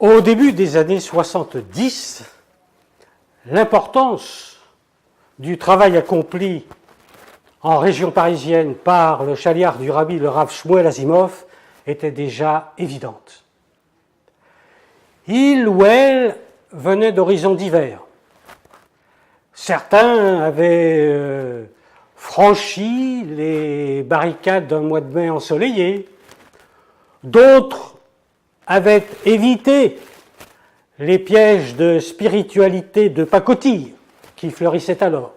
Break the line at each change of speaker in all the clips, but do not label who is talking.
Au début des années 70, l'importance du travail accompli en région parisienne par le chaliard du Rabbi, le Rav Shmuel Asimov, était déjà évidente. Il ou elle venait d'horizons divers. Certains avaient franchi les barricades d'un mois de mai ensoleillé, d'autres avaient évité les pièges de spiritualité de pacotille qui fleurissaient alors.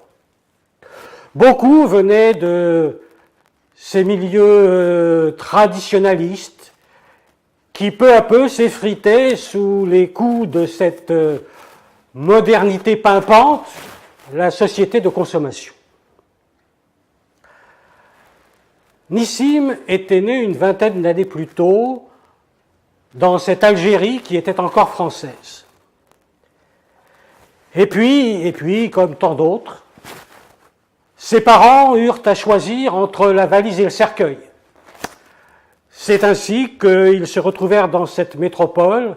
Beaucoup venaient de ces milieux traditionnalistes qui peu à peu s'effritaient sous les coups de cette modernité pimpante, la société de consommation. Nissim était né une vingtaine d'années plus tôt dans cette Algérie qui était encore française. Et puis, comme tant d'autres, ses parents eurent à choisir entre la valise et le cercueil. C'est ainsi qu'ils se retrouvèrent dans cette métropole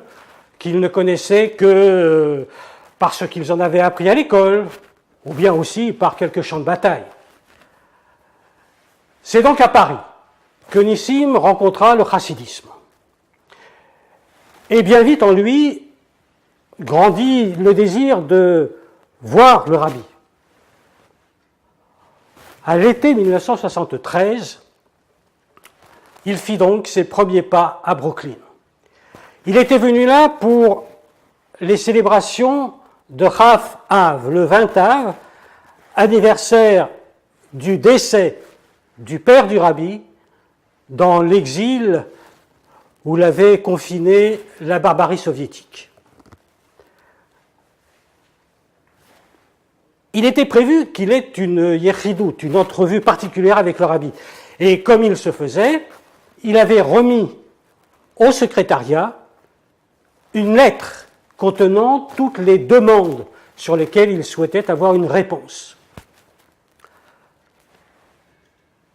qu'ils ne connaissaient que parce qu'ils en avaient appris à l'école, ou bien aussi par quelques champs de bataille. C'est donc à Paris que Nissim rencontra le chassidisme. Et bien vite en lui grandit le désir de voir le Rabbi. À l'été 1973, il fit donc ses premiers pas à Brooklyn. Il était venu là pour les célébrations de Chaf Av, le 20 Av, anniversaire du décès du père du Rabbi dans l'exil où l'avait confiné la barbarie soviétique. Il était prévu qu'il ait une yechidout, une entrevue particulière avec le Rabbi. Et comme il se faisait, il avait remis au secrétariat une lettre contenant toutes les demandes sur lesquelles il souhaitait avoir une réponse.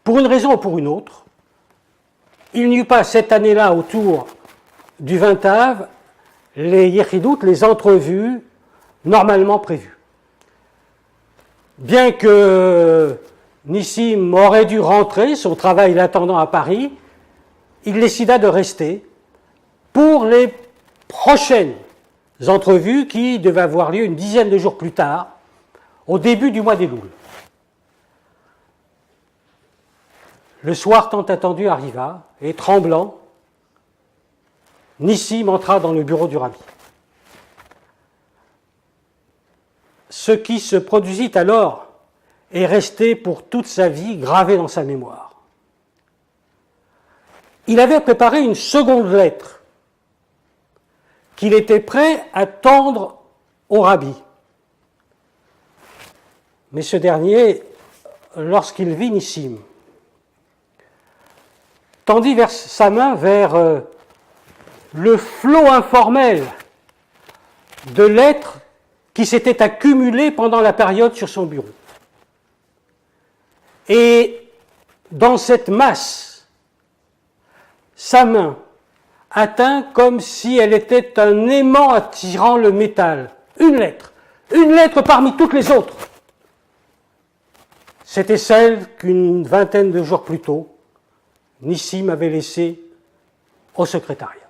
Pour une raison ou pour une autre, il n'y eut pas cette année-là, autour du 20 Av, les yechidout, les entrevues normalement prévues. Bien que Nissim aurait dû rentrer, son travail l'attendant à Paris, il décida de rester pour les prochaines entrevues qui devaient avoir lieu une dizaine de jours plus tard, au début du mois d'Elul. Le soir tant attendu arriva, et tremblant, Nissim entra dans le bureau du Rabbi. Ce qui se produisit alors est resté pour toute sa vie gravé dans sa mémoire. Il avait préparé une seconde lettre qu'il était prêt à tendre au Rabbi. Mais ce dernier, lorsqu'il vit Nissim, tendit sa main vers le flot informel de lettres qui s'étaient accumulées pendant la période sur son bureau. Et dans cette masse, sa main atteint comme si elle était un aimant attirant le métal. Une lettre parmi toutes les autres. C'était celle qu'une vingtaine de jours plus tôt, Nissim avait laissée au secrétariat.